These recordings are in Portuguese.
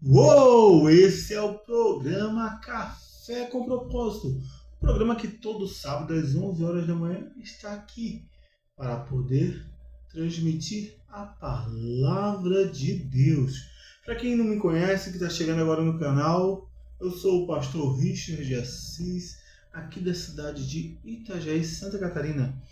Uou! Esse é o programa Café com Propósito. O programa que todo sábado às 11 horas da manhã está aqui para poder transmitir a palavra de Deus. Para quem não me conhece, que está chegando agora no canal, eu sou o pastor Richard de Assis, aqui da cidade de Itajaí, Santa Catarina.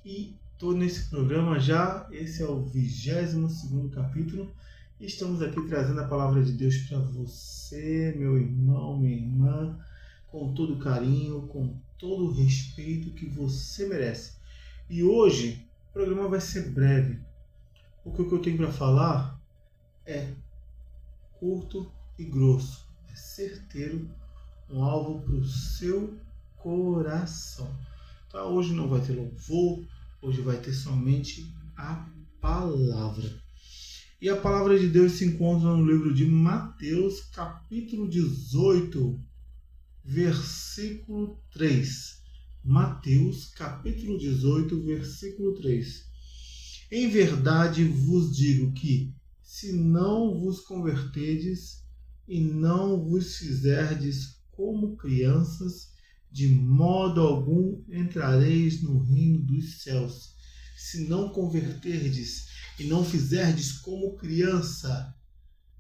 E estou nesse programa já, esse é o 22º capítulo. Estamos aqui trazendo a palavra de Deus para você, meu irmão, minha irmã, com todo carinho, com todo o respeito que você merece. E hoje o programa vai ser breve, porque o que eu tenho para falar é curto e grosso, é certeiro, um alvo para o seu coração. Tá? Hoje não vai ter louvor, hoje vai ter somente a palavra. E a palavra de Deus se encontra no livro de Mateus, capítulo 18, versículo 3. Mateus, capítulo 18, versículo 3. Em verdade vos digo que, se não vos converterdes e não vos fizerdes como crianças, de modo algum entrareis no reino dos céus. Se não converterdes e não fizerdes como criança,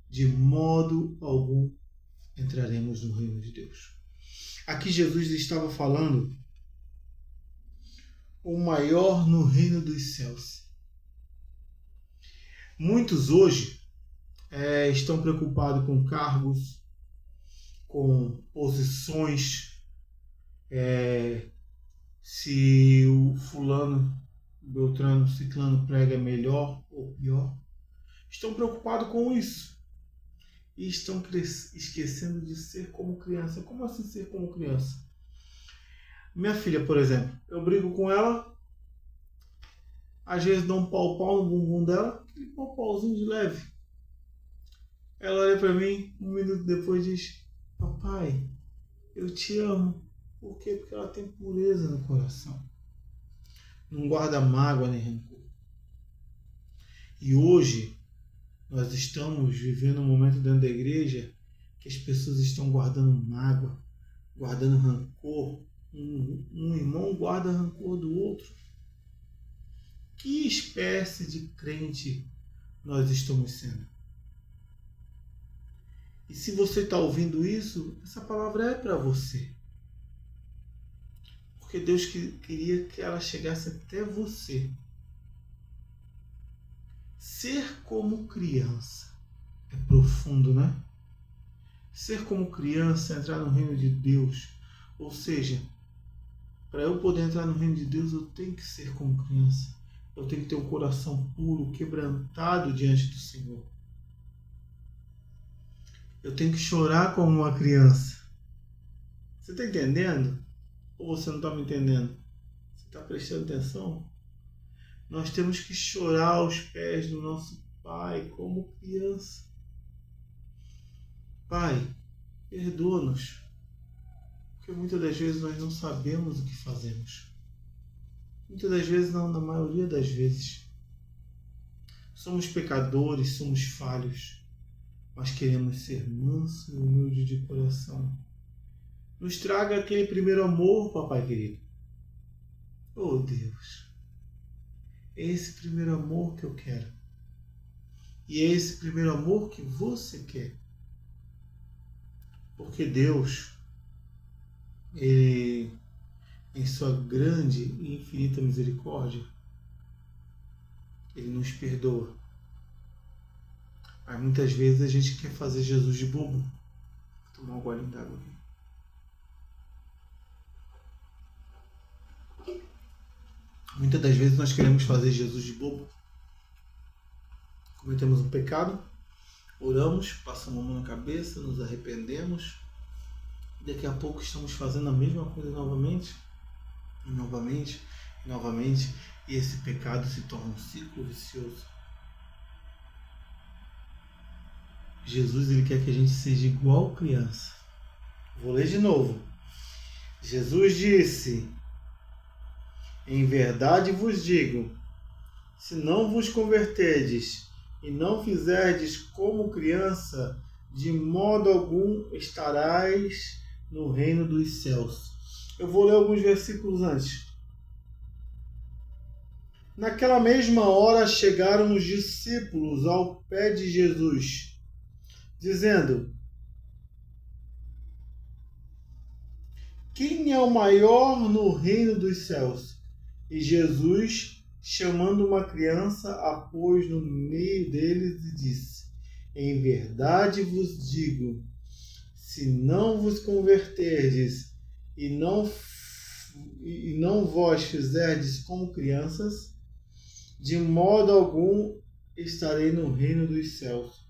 de modo algum entraremos no reino de Deus. Aqui Jesus estava falando o maior no reino dos céus. Muitos hoje estão preocupados com cargos, com posições, se o fulano, Beltrano, Ciclano prega melhor ou pior. Estão preocupados com isso. E estão esquecendo de ser como criança. Como assim ser como criança? Minha filha, por exemplo, eu brigo com ela, às vezes dou um pau no bumbum dela, aquele pauzinho de leve. Ela olha para mim, um minuto depois diz: papai, eu te amo. Por quê? Porque ela tem pureza no coração. Não guarda mágoa nem rancor. E hoje nós estamos vivendo um momento dentro da igreja que as pessoas estão guardando mágoa, guardando rancor. Um irmão guarda rancor do outro. Que espécie de crente nós estamos sendo? E se você está ouvindo isso, essa palavra é para você. Porque Deus queria que ela chegasse até você. Ser como criança é profundo, né? Ser como criança é entrar no reino de Deus. Ou seja, para eu poder entrar no reino de Deus, eu tenho que ser como criança. Eu tenho que ter um coração puro, quebrantado diante do Senhor. Eu tenho que chorar como uma criança. Você está entendendo? Ou você não está me entendendo? Você está prestando atenção? Nós temos que chorar aos pés do nosso Pai como criança. Pai, perdoa-nos. Porque muitas das vezes nós não sabemos o que fazemos. Muitas das vezes não, na maioria das vezes. Somos pecadores, somos falhos. Mas queremos ser manso e humilde de coração. Nos traga aquele primeiro amor, papai querido. Oh Deus, é esse primeiro amor que eu quero. E é esse primeiro amor que você quer. Porque Deus, Ele, em sua grande e infinita misericórdia, Ele nos perdoa. Mas muitas vezes a gente quer fazer Jesus de bobo. Vou tomar um golinho d'água aqui. Muitas das vezes nós queremos fazer Jesus de bobo. Cometemos um pecado, oramos, passamos a mão na cabeça, nos arrependemos. Daqui a pouco estamos fazendo a mesma coisa novamente, e esse pecado se torna um ciclo vicioso. Jesus, Ele quer que a gente seja igual criança. Vou ler de novo. Jesus disse: em verdade vos digo, se não vos converterdes e não fizerdes como criança, de modo algum estarás no reino dos céus. Eu vou ler alguns versículos antes. Naquela mesma hora chegaram os discípulos ao pé de Jesus, dizendo: quem é o maior no reino dos céus? E Jesus, chamando uma criança, a pôs no meio deles e disse: em verdade vos digo, se não vos converterdes e não vós fizerdes como crianças, de modo algum estarei no reino dos céus.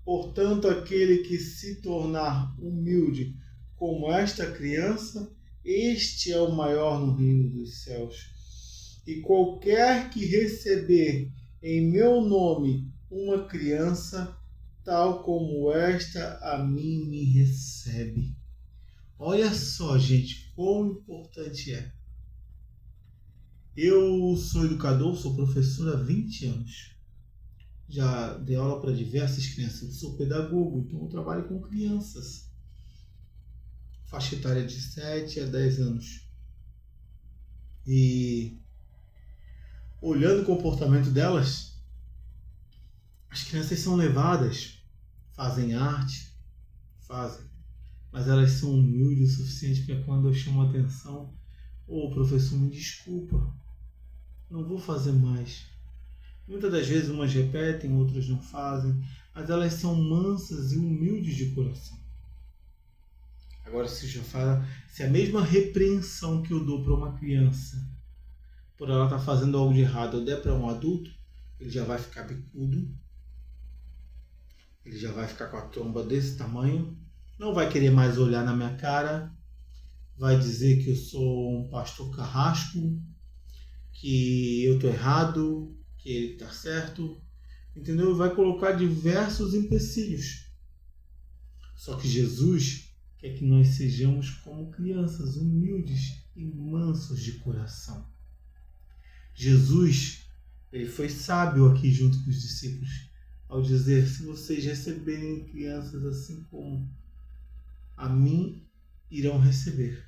Portanto, aquele que se tornar humilde como esta criança, este é o maior no reino dos céus. E qualquer que receber em meu nome uma criança, tal como esta, a mim me recebe. Olha só, gente, quão importante é. Eu sou educador, sou professor há 20 anos. Já dei aula para diversas crianças. Eu sou pedagogo, então eu trabalho com crianças. Faixa etária de 7 a 10 anos. E olhando o comportamento delas, as crianças são levadas, fazem arte, mas elas são humildes o suficiente para quando eu chamo a atenção, professor, me desculpa, não vou fazer mais. Muitas das vezes umas repetem, outras não fazem, mas elas são mansas e humildes de coração. Agora, se a mesma repreensão que eu dou para uma criança, por ela estar fazendo algo de errado, eu der para um adulto, ele já vai ficar bicudo, ele já vai ficar com a tromba desse tamanho, não vai querer mais olhar na minha cara, vai dizer que eu sou um pastor carrasco, que eu estou errado, que ele está certo, entendeu? Vai colocar diversos empecilhos. Só que Jesus quer que nós sejamos como crianças, humildes e mansos de coração. Jesus, ele foi sábio aqui junto com os discípulos, ao dizer: se vocês receberem crianças assim como a mim, irão receber.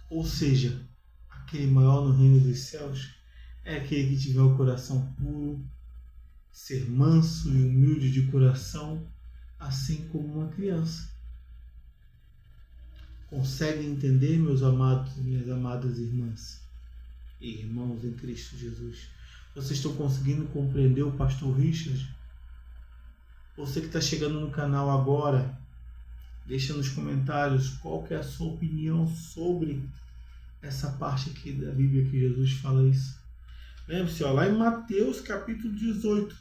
Ou seja, aquele maior no reino dos céus é aquele que tiver o coração puro, ser manso e humilde de coração, assim como uma criança. Conseguem entender, meus amados e minhas amadas irmãs e irmãos em Cristo Jesus? Vocês estão conseguindo compreender o pastor Richard? Você que está chegando no canal agora, deixa nos comentários qual que é a sua opinião sobre essa parte aqui da Bíblia que Jesus fala isso. Lembre-se, lá em Mateus capítulo 18.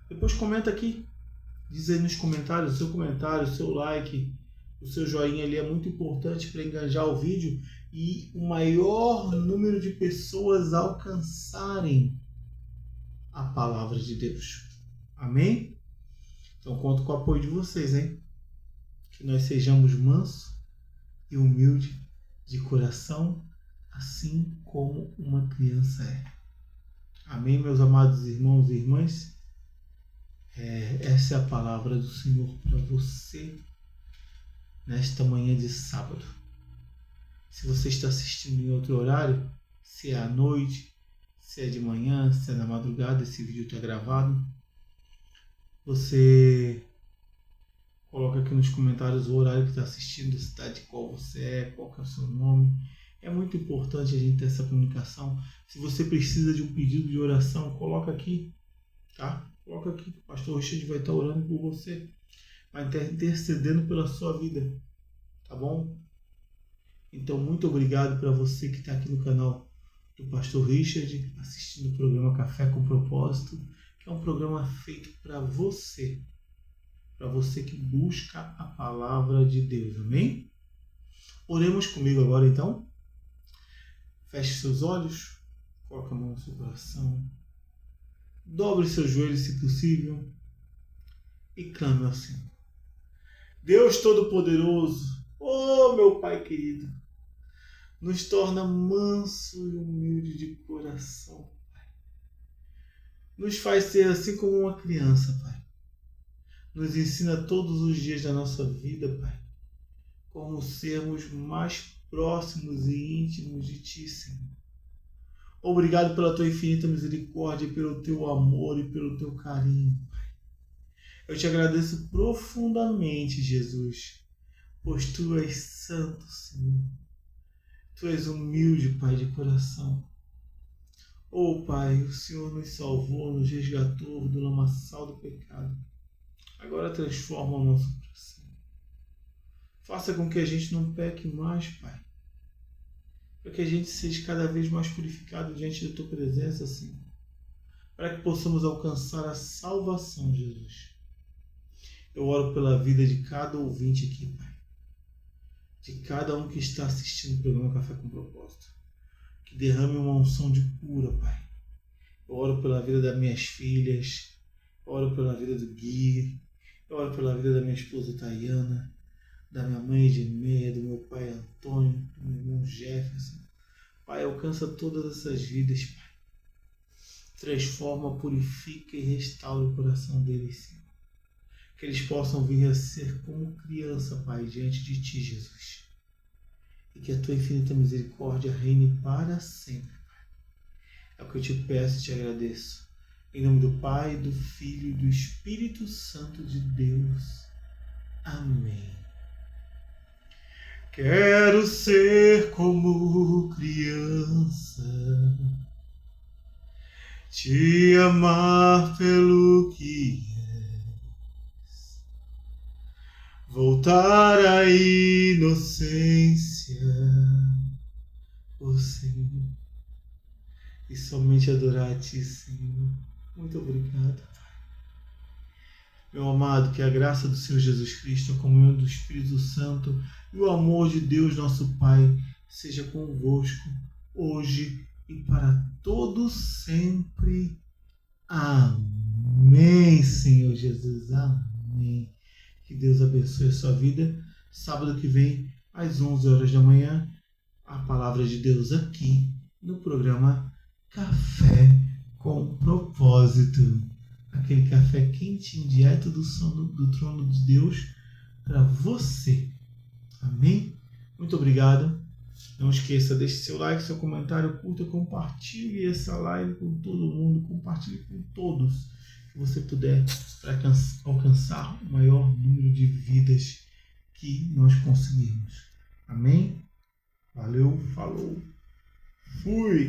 Depois comenta aqui. Diz aí nos comentários, o seu comentário, o seu like, o seu joinha ali é muito importante para engajar o vídeo e o maior número de pessoas alcançarem a palavra de Deus. Amém? Então conto com o apoio de vocês, hein? Que nós sejamos mansos e humildes de coração, assim como uma criança é. Amém, meus amados irmãos e irmãs? Essa é a palavra do Senhor para você nesta manhã de sábado. Se você está assistindo em outro horário, se é à noite, se é de manhã, se é na madrugada, esse vídeo está gravado, você coloca aqui nos comentários o horário que está assistindo, a cidade qual você é, qual que é o seu nome. É muito importante a gente ter essa comunicação. Se você precisa de um pedido de oração, coloca aqui, tá? Coloca aqui, o pastor Richard vai estar orando por você, vai estar intercedendo pela sua vida, tá bom? Então, muito obrigado para você que está aqui no canal do pastor Richard, assistindo o programa Café com Propósito, que é um programa feito para você que busca a palavra de Deus, amém? Oremos comigo agora então. Feche seus olhos, coloque a mão no seu coração, dobre seus joelhos se possível e clame ao Senhor. Deus Todo-Poderoso, meu Pai querido, nos torna manso e humilde de coração, Pai. Nos faz ser assim como uma criança, Pai. Nos ensina todos os dias da nossa vida, Pai, como sermos mais próximos e íntimos de Ti, Senhor. Obrigado pela Tua infinita misericórdia, pelo Teu amor e pelo Teu carinho, Pai. Eu te agradeço profundamente, Jesus, pois Tu és santo, Senhor. Tu és humilde, Pai, de coração. Oh, Pai, o Senhor nos salvou, nos resgatou do lamaçal do pecado. Agora transforma o nosso coração. Faça com que a gente não peque mais, Pai. Para que a gente seja cada vez mais purificado diante da Tua presença, Senhor. Para que possamos alcançar a salvação, Jesus. Eu oro pela vida de cada ouvinte aqui, Pai. De cada um que está assistindo o programa Café com Propósito. Que derrame uma unção de cura, Pai. Eu oro pela vida das minhas filhas. Eu oro pela vida do Gui. Eu oro pela vida da minha esposa Tayana. Da minha mãe Edmeia, do meu pai Antônio, do meu irmão Jefferson. Pai, alcança todas essas vidas, Pai. Transforma, purifica e restaura o coração deles, Senhor. Que eles possam vir a ser como criança, Pai, diante de Ti, Jesus. E que a Tua infinita misericórdia reine para sempre, Pai. É o que eu te peço e te agradeço. Em nome do Pai, do Filho e do Espírito Santo de Deus. Amém. Quero ser como criança, te amar pelo que és, voltar à inocência, oh Senhor, e somente adorar a Ti, Senhor. Muito obrigado, Pai. Meu amado, que a graça do Senhor Jesus Cristo, a comunhão do Espírito Santo e o amor de Deus, nosso Pai, seja convosco, hoje e para todos sempre. Amém, Senhor Jesus. Amém. Que Deus abençoe a sua vida. Sábado que vem, às 11 horas da manhã, a palavra de Deus aqui no programa Café com Propósito. Aquele café quentinho, direto do trono de Deus para você. Amém? Muito obrigado. Não esqueça, deixe seu like, seu comentário, curta, compartilhe essa live com todo mundo, compartilhe com todos que você puder para alcançar o maior número de vidas que nós conseguirmos. Amém? Valeu, falou, fui!